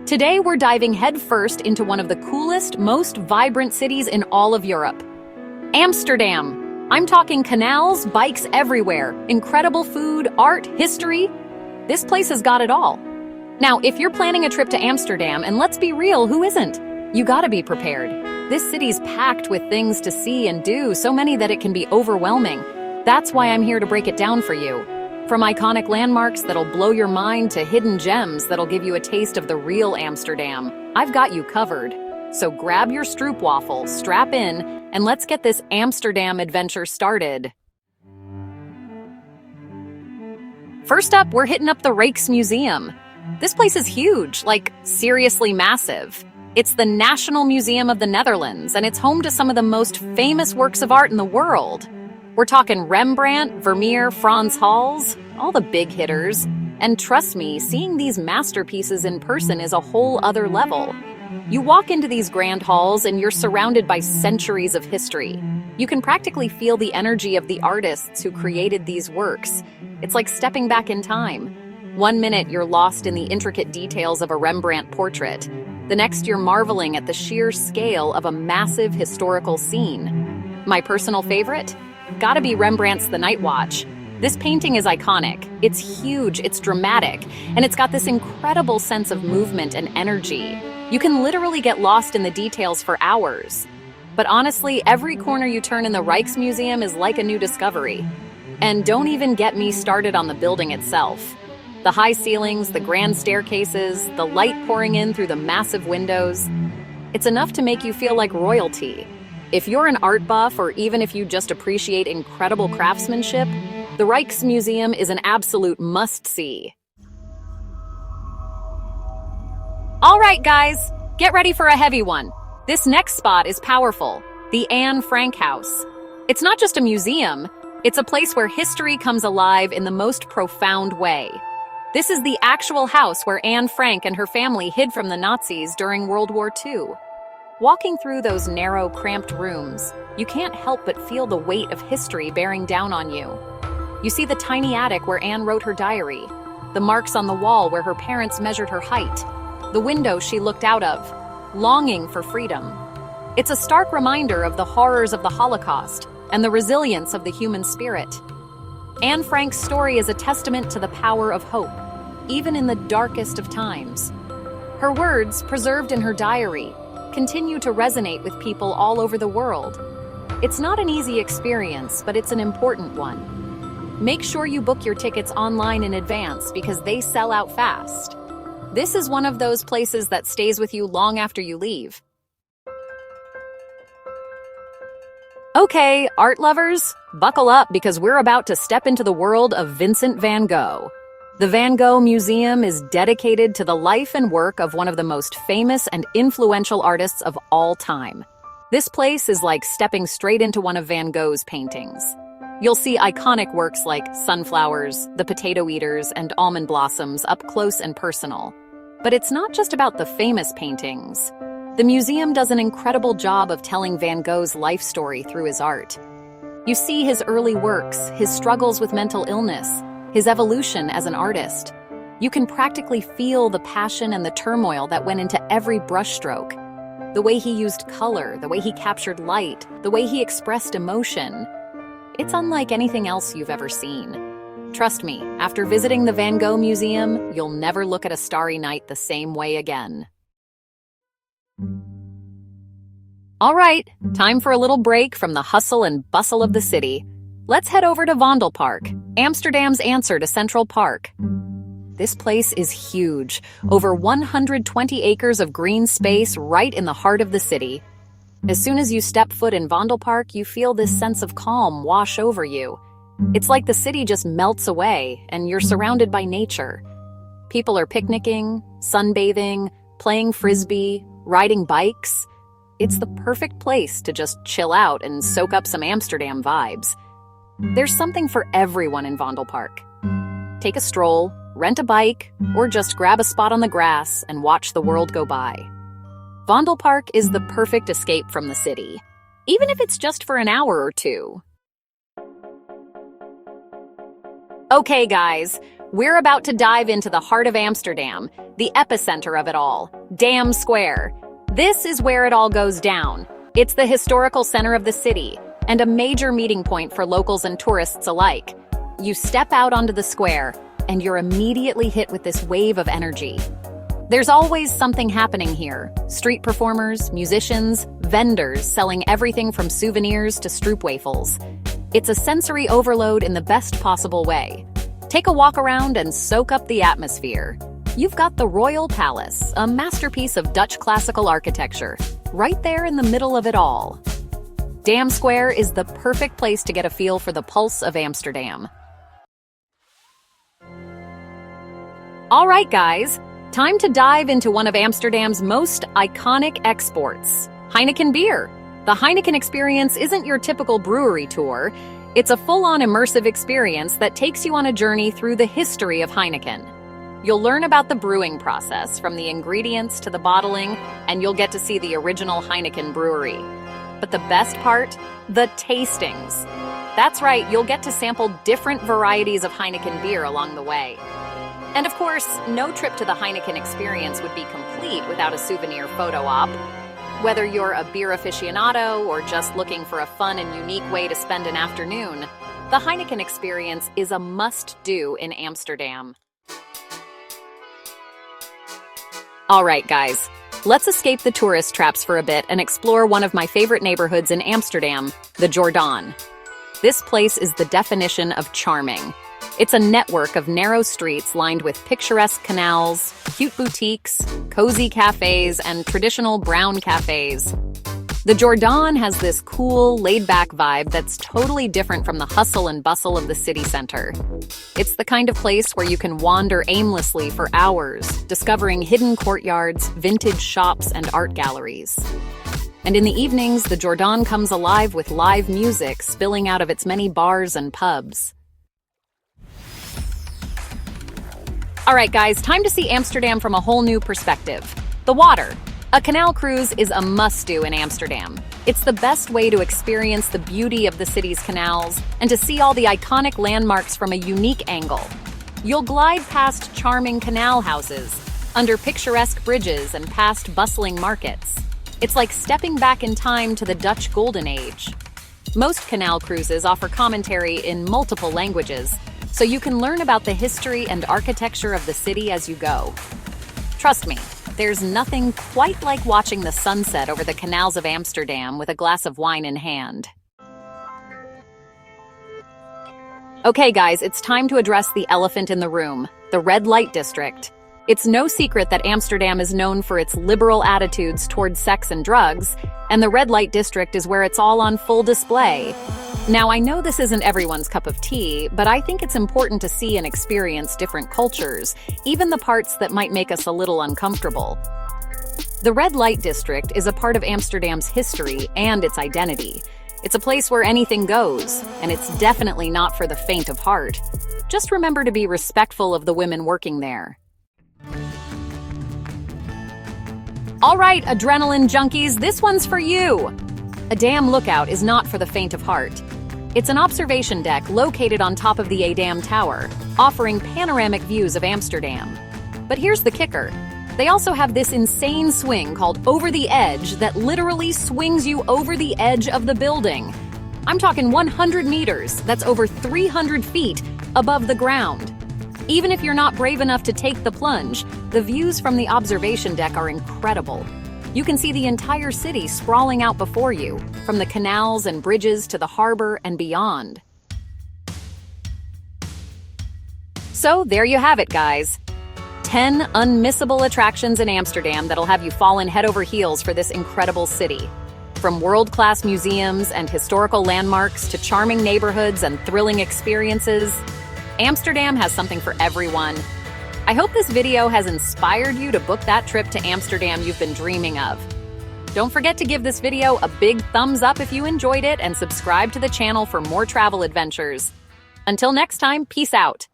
Today we're diving headfirst into one of the coolest, most vibrant cities in all of Europe. Amsterdam. I'm talking canals, bikes everywhere, incredible food, art, history. This place has got it all. Now, if you're planning a trip to Amsterdam, and let's be real, who isn't? You gotta be prepared. This city's packed with things to see and do, so many that it can be overwhelming. That's why I'm here to break it down for you. From iconic landmarks that'll blow your mind to hidden gems that'll give you a taste of the real Amsterdam, I've got you covered. So grab your stroopwafel, strap in, and let's get this Amsterdam adventure started. First up, we're hitting up the Rijksmuseum. This place is huge, like seriously massive. It's the National Museum of the Netherlands, and it's home to some of the most famous works of art in the world. We're talking Rembrandt, Vermeer, Frans Hals, all the big hitters. And trust me, seeing these masterpieces in person is a whole other level. You walk into these grand halls and you're surrounded by centuries of history. You can practically feel the energy of the artists who created these works. It's like stepping back in time. One minute you're lost in the intricate details of a Rembrandt portrait. The next you're marveling at the sheer scale of a massive historical scene. My personal favorite? Gotta be Rembrandt's The Night Watch. This painting is iconic. It's huge, it's dramatic, and it's got this incredible sense of movement and energy. You can literally get lost in the details for hours. But honestly, every corner you turn in the Rijksmuseum is like a new discovery. And don't even get me started on the building itself. The high ceilings, the grand staircases, the light pouring in through the massive windows. It's enough to make you feel like royalty. If you're an art buff, or even if you just appreciate incredible craftsmanship, the Rijksmuseum is an absolute must-see. All right, guys, get ready for a heavy one. This next spot is powerful, the Anne Frank House. It's not just a museum, it's a place where history comes alive in the most profound way. This is the actual house where Anne Frank and her family hid from the Nazis during World War II. Walking through those narrow, cramped rooms, you can't help but feel the weight of history bearing down on you. You see the tiny attic where Anne wrote her diary, the marks on the wall where her parents measured her height, the window she looked out of, longing for freedom. It's a stark reminder of the horrors of the Holocaust and the resilience of the human spirit. Anne Frank's story is a testament to the power of hope, even in the darkest of times. Her words, preserved in her diary, continue to resonate with people all over the world. It's not an easy experience, but it's an important one. Make sure you book your tickets online in advance because they sell out fast. This is one of those places that stays with you long after you leave. Okay, art lovers, buckle up because we're about to step into the world of Vincent van Gogh. The Van Gogh Museum is dedicated to the life and work of one of the most famous and influential artists of all time. This place is like stepping straight into one of Van Gogh's paintings. You'll see iconic works like sunflowers, the potato eaters, and almond blossoms up close and personal. But it's not just about the famous paintings. The museum does an incredible job of telling Van Gogh's life story through his art. You see his early works, his struggles with mental illness, his evolution as an artist. You can practically feel the passion and the turmoil that went into every brushstroke. The way he used color, the way he captured light, the way he expressed emotion. It's unlike anything else you've ever seen. Trust me, after visiting the Van Gogh Museum, you'll never look at a starry night the same way again. All right, time for a little break from the hustle and bustle of the city. Let's head over to Vondelpark, Amsterdam's answer to Central Park. This place is huge, over 120 acres of green space right in the heart of the city. As soon as you step foot in Vondelpark, you feel this sense of calm wash over you. It's like the city just melts away, and you're surrounded by nature. People are picnicking, sunbathing, playing frisbee, riding bikes. It's the perfect place to just chill out and soak up some Amsterdam vibes. There's something for everyone in Vondelpark. Take a stroll, rent a bike, or just grab a spot on the grass and watch the world go by. Vondelpark is the perfect escape from the city, even if it's just for an hour or two. Okay, guys, We're about to dive into the heart of Amsterdam, the epicenter of it all, Dam Square. This is where it all goes down. It's the historical center of the city, and a major meeting point for locals and tourists alike. You step out onto the square, and you're immediately hit with this wave of energy. There's always something happening here. Street performers, musicians, vendors selling everything from souvenirs to stroopwafels. It's a sensory overload in the best possible way. Take a walk around and soak up the atmosphere. You've got the Royal Palace, a masterpiece of Dutch classical architecture, right there in the middle of it all. Dam Square is the perfect place to get a feel for the pulse of Amsterdam. All right, guys, time to dive into one of Amsterdam's most iconic exports, Heineken beer. The Heineken experience isn't your typical brewery tour. It's a full-on immersive experience that takes you on a journey through the history of Heineken. You'll learn about the brewing process, from the ingredients to the bottling, and you'll get to see the original Heineken brewery. But the best part? The tastings. That's right, you'll get to sample different varieties of Heineken beer along the way. And of course, no trip to the Heineken experience would be complete without a souvenir photo op. Whether you're a beer aficionado or just looking for a fun and unique way to spend an afternoon, the Heineken experience is a must-do in Amsterdam. All right, guys, let's escape the tourist traps for a bit and explore one of my favorite neighborhoods in Amsterdam, the Jordaan. This place is the definition of charming. It's a network of narrow streets lined with picturesque canals, cute boutiques, cozy cafes, and traditional brown cafes. The Jordaan has this cool, laid-back vibe that's totally different from the hustle and bustle of the city center. It's the kind of place where you can wander aimlessly for hours, discovering hidden courtyards, vintage shops, and art galleries. And in the evenings, the Jordaan comes alive with live music spilling out of its many bars and pubs. All right, guys, time to see Amsterdam from a whole new perspective. The water. A canal cruise is a must-do in Amsterdam. It's the best way to experience the beauty of the city's canals and to see all the iconic landmarks from a unique angle. You'll glide past charming canal houses, under picturesque bridges, and past bustling markets. It's like stepping back in time to the Dutch Golden Age. Most canal cruises offer commentary in multiple languages, so you can learn about the history and architecture of the city as you go. Trust me, there's nothing quite like watching the sunset over the canals of Amsterdam with a glass of wine in hand. Okay, guys, it's time to address the elephant in the room, the red light district. It's no secret that Amsterdam is known for its liberal attitudes towards sex and drugs, and the red light district is where it's all on full display. Now, I know this isn't everyone's cup of tea, but I think it's important to see and experience different cultures, even the parts that might make us a little uncomfortable. The red light district is a part of Amsterdam's history and its identity. It's a place where anything goes, and it's definitely not for the faint of heart. Just remember to be respectful of the women working there. All right, adrenaline junkies, this one's for you! A dam lookout is not for the faint of heart. It's an observation deck located on top of the Dam Tower, offering panoramic views of Amsterdam. But here's the kicker. They also have this insane swing called Over the Edge that literally swings you over the edge of the building. I'm talking 100 meters, that's over 300 feet above the ground. Even if you're not brave enough to take the plunge, the views from the observation deck are incredible. You can see the entire city sprawling out before you, from the canals and bridges to the harbor and beyond. So there you have it, guys. 10 unmissable attractions in Amsterdam that'll have you fallen head over heels for this incredible city. From world-class museums and historical landmarks to charming neighborhoods and thrilling experiences, Amsterdam has something for everyone. I hope this video has inspired you to book that trip to Amsterdam you've been dreaming of. Don't forget to give this video a big thumbs up if you enjoyed it and subscribe to the channel for more travel adventures. Until next time, peace out.